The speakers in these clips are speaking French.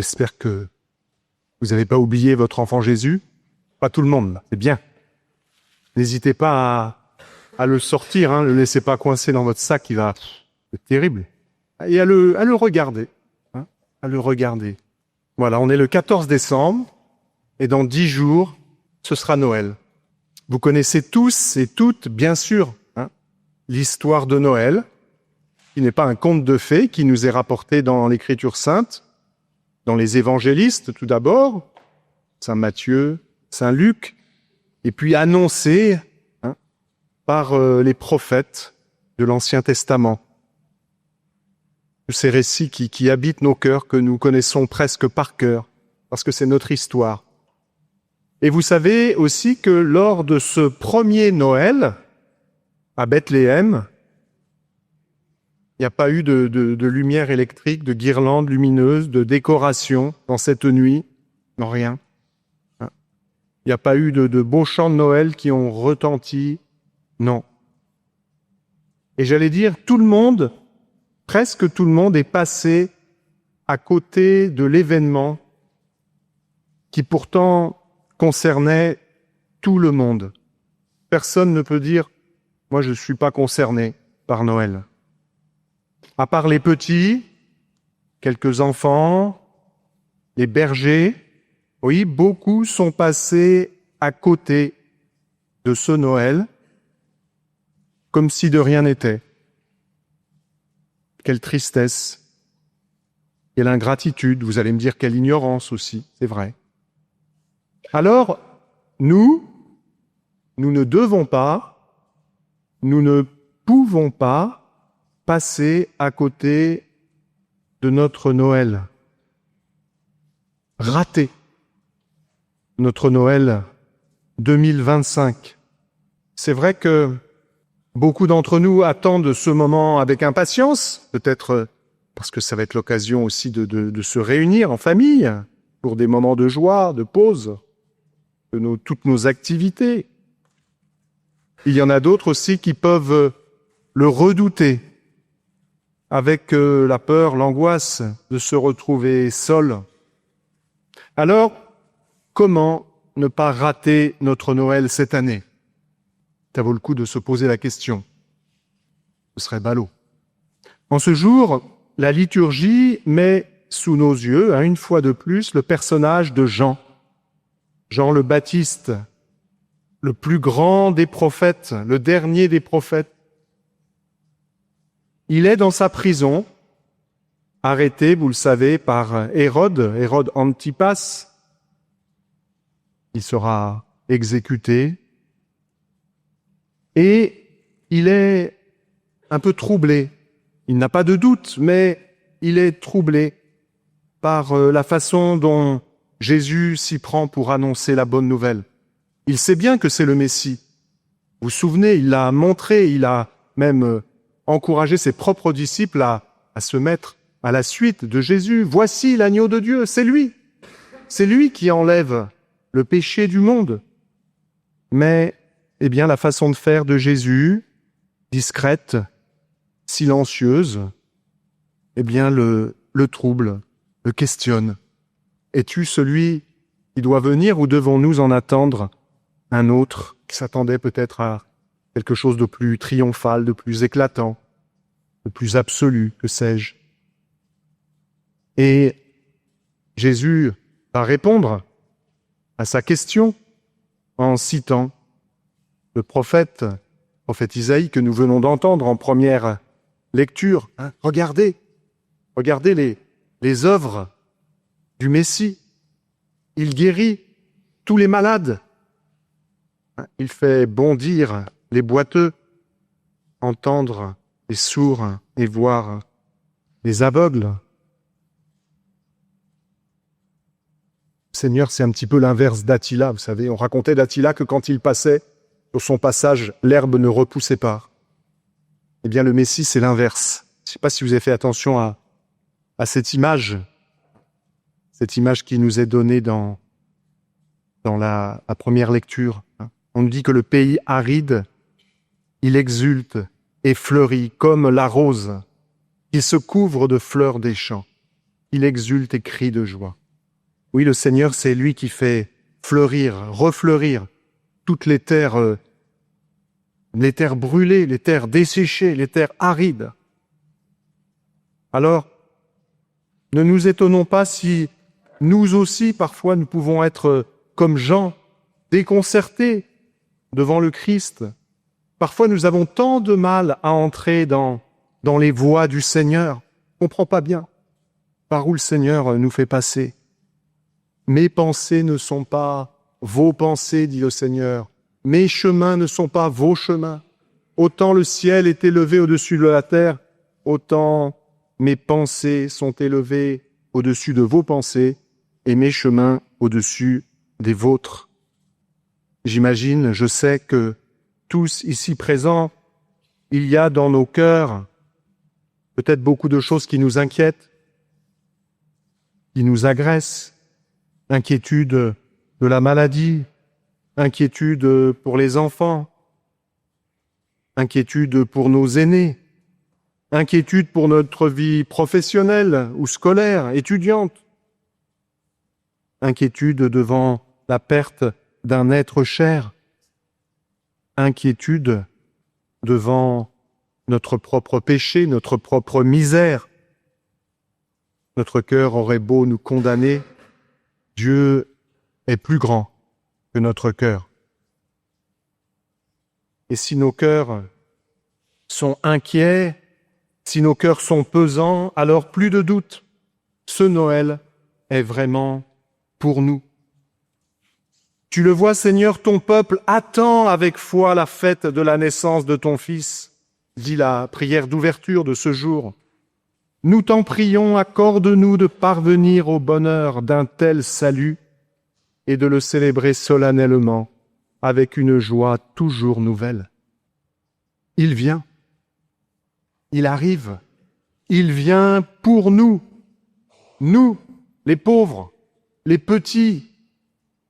J'espère que vous n'avez pas oublié votre enfant Jésus. Pas tout le monde, là. C'est bien. N'hésitez pas à le sortir, ne le laissez pas coincé dans votre sac, c'est terrible. Et à le regarder. À le regarder. Voilà, on est le 14 décembre, et dans 10 jours, ce sera Noël. Vous connaissez tous et toutes, bien sûr, l'histoire de Noël, qui n'est pas un conte de fées, qui nous est rapporté dans l'Écriture sainte, dans les évangélistes tout d'abord, Saint Matthieu, Saint Luc, et puis annoncé par les prophètes de l'Ancien Testament. Tous ces récits qui habitent nos cœurs, que nous connaissons presque par cœur, parce que c'est notre histoire. Et vous savez aussi que lors de ce premier Noël, à Bethléem, il n'y a pas eu de lumière électrique, de guirlandes lumineuses, de décoration dans cette nuit. Non, rien. Il n'y a pas eu de beaux chants de Noël qui ont retenti. Non. Et j'allais dire, tout le monde, presque tout le monde est passé à côté de l'événement qui pourtant concernait tout le monde. Personne ne peut dire « moi je ne suis pas concerné par Noël ». À part les petits, quelques enfants, les bergers, oui, beaucoup sont passés à côté de ce Noël, comme si de rien n'était. Quelle tristesse, quelle ingratitude, vous allez me dire quelle ignorance aussi, c'est vrai. Alors, nous ne devons pas, nous ne pouvons pas passer à côté de notre Noël. Rater notre Noël 2025. C'est vrai que beaucoup d'entre nous attendent ce moment avec impatience, peut-être parce que ça va être l'occasion aussi de se réunir en famille pour des moments de joie, de pause, de toutes nos activités. Il y en a d'autres aussi qui peuvent le redouter, avec la peur, l'angoisse de se retrouver seul. Alors, comment ne pas rater notre Noël cette année? Ça vaut le coup de se poser la question. Ce serait ballot. En ce jour, la liturgie met sous nos yeux, une fois de plus, le personnage de Jean. Jean le Baptiste, le plus grand des prophètes, le dernier des prophètes. Il est dans sa prison, arrêté, vous le savez, par Hérode Antipas. Il sera exécuté. Et il est un peu troublé. Il n'a pas de doute, mais il est troublé par la façon dont Jésus s'y prend pour annoncer la bonne nouvelle. Il sait bien que c'est le Messie. Vous vous souvenez, il l'a montré, il a même encouragé ses propres disciples à se mettre à la suite de Jésus. Voici l'agneau de Dieu, c'est lui. C'est lui qui enlève le péché du monde. Mais, la façon de faire de Jésus, discrète, silencieuse, le trouble, le questionne. Es-tu celui qui doit venir ou devons-nous en attendre un autre qui s'attendait peut-être à quelque chose de plus triomphal, de plus éclatant, de plus absolu, que sais-je? Et Jésus va répondre à sa question en citant le prophète Isaïe que nous venons d'entendre en première lecture. Regardez les œuvres du Messie. Il guérit tous les malades. Il fait bondir les boiteux, entendre les sourds et voir les aveugles. Seigneur, c'est un petit peu l'inverse d'Attila, vous savez. On racontait d'Attila que quand il passait, sur son passage, l'herbe ne repoussait pas. Le Messie, c'est l'inverse. Je ne sais pas si vous avez fait attention à cette image qui nous est donnée dans la première lecture. On nous dit que le pays aride, il exulte et fleurit comme la rose qui se couvre de fleurs des champs. il exulte et crie de joie. Oui, le Seigneur, c'est lui qui fait fleurir, refleurir toutes les terres brûlées, les terres desséchées, les terres arides. Alors, ne nous étonnons pas si nous aussi, parfois, nous pouvons être comme Jean, déconcertés devant le Christ. Parfois, nous avons tant de mal à entrer dans les voies du Seigneur. On ne comprend pas bien par où le Seigneur nous fait passer. Mes pensées ne sont pas vos pensées, dit le Seigneur. Mes chemins ne sont pas vos chemins. Autant le ciel est élevé au-dessus de la terre, autant mes pensées sont élevées au-dessus de vos pensées et mes chemins au-dessus des vôtres. J'imagine, je sais que tous ici présents, il y a dans nos cœurs peut-être beaucoup de choses qui nous inquiètent, qui nous agressent, inquiétude de la maladie, inquiétude pour les enfants, inquiétude pour nos aînés, inquiétude pour notre vie professionnelle ou scolaire, étudiante, inquiétude devant la perte d'un être cher, inquiétude devant notre propre péché, notre propre misère. Notre cœur aurait beau nous condamner, Dieu est plus grand que notre cœur. Et si nos cœurs sont inquiets, si nos cœurs sont pesants, alors plus de doute, ce Noël est vraiment pour nous. Tu le vois, Seigneur, ton peuple attend avec foi la fête de la naissance de ton Fils, dit la prière d'ouverture de ce jour. Nous t'en prions, accorde-nous de parvenir au bonheur d'un tel salut et de le célébrer solennellement avec une joie toujours nouvelle. Il vient, il arrive, il vient pour nous, les pauvres, les petits,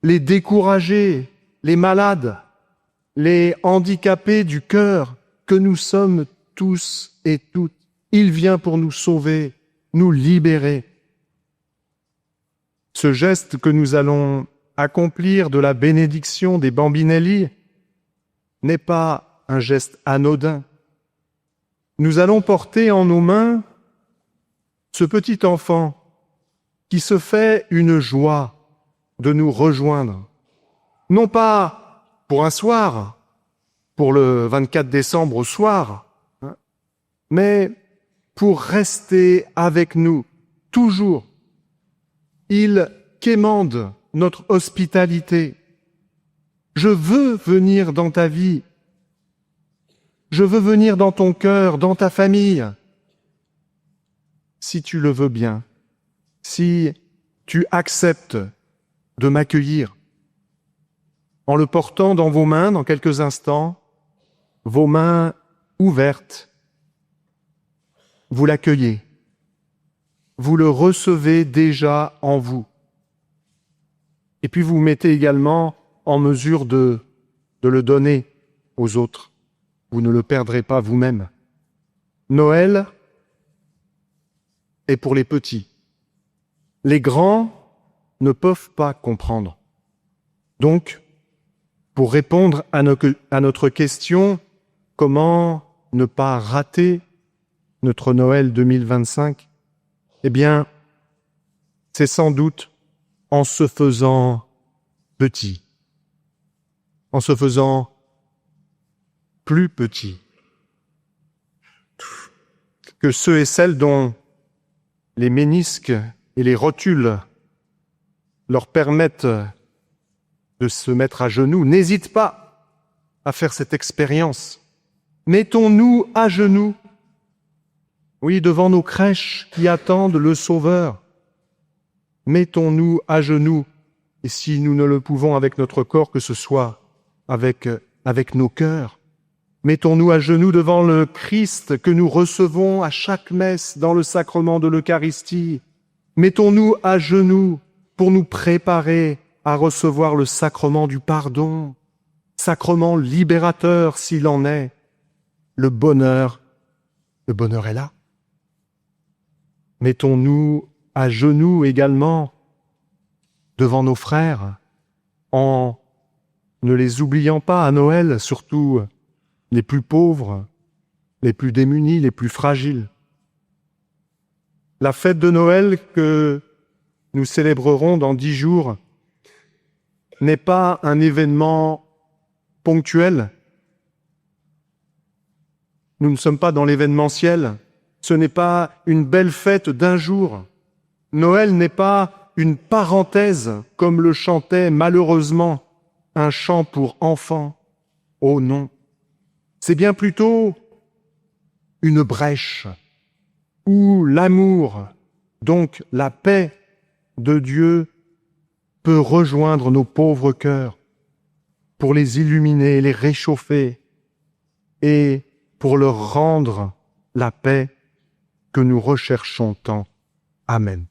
les découragés, les malades, les handicapés du cœur, que nous sommes tous et toutes. Il vient pour nous sauver, nous libérer. Ce geste que nous allons accomplir de la bénédiction des Bambinelli n'est pas un geste anodin. Nous allons porter en nos mains ce petit enfant qui se fait une joie de nous rejoindre, non pas pour un soir, pour le 24 décembre au soir, mais pour rester avec nous toujours. Il quémande notre hospitalité. Je veux venir dans ta vie. Je veux venir dans ton cœur, dans ta famille. Si tu le veux bien, si tu acceptes de m'accueillir, en le portant dans vos mains dans quelques instants, vos mains ouvertes, vous l'accueillez, vous le recevez déjà en vous. Et puis vous vous mettez également en mesure de le donner aux autres. Vous ne le perdrez pas vous-même. Noël est pour les petits. Les grands ne peuvent pas comprendre. Donc, pour répondre à notre question, comment ne pas rater notre Noël 2025, eh bien, c'est sans doute en se faisant petit, en se faisant plus petit que ceux et celles dont les ménisques et les rotules leur permettent de se mettre à genoux. N'hésite pas à faire cette expérience. Mettons-nous à genoux, oui, devant nos crèches qui attendent le Sauveur. Mettons-nous à genoux, et si nous ne le pouvons avec notre corps, que ce soit avec nos cœurs. Mettons-nous à genoux devant le Christ que nous recevons à chaque messe dans le sacrement de l'Eucharistie. Mettons-nous à genoux pour nous préparer à recevoir le sacrement du pardon, sacrement libérateur s'il en est. Le bonheur est là. Mettons-nous à genoux également devant nos frères, en ne les oubliant pas à Noël, surtout les plus pauvres, les plus démunis, les plus fragiles. La fête de Noël que nous célébrerons dans 10 jours n'est pas un événement ponctuel. Nous ne sommes pas dans l'événementiel. Ce n'est pas une belle fête d'un jour. Noël n'est pas une parenthèse, comme le chantait malheureusement un chant pour enfants. Oh non, c'est bien plutôt une brèche où l'amour, donc la paix de Dieu, peut rejoindre nos pauvres cœurs pour les illuminer, les réchauffer et pour leur rendre la paix que nous recherchons tant. Amen.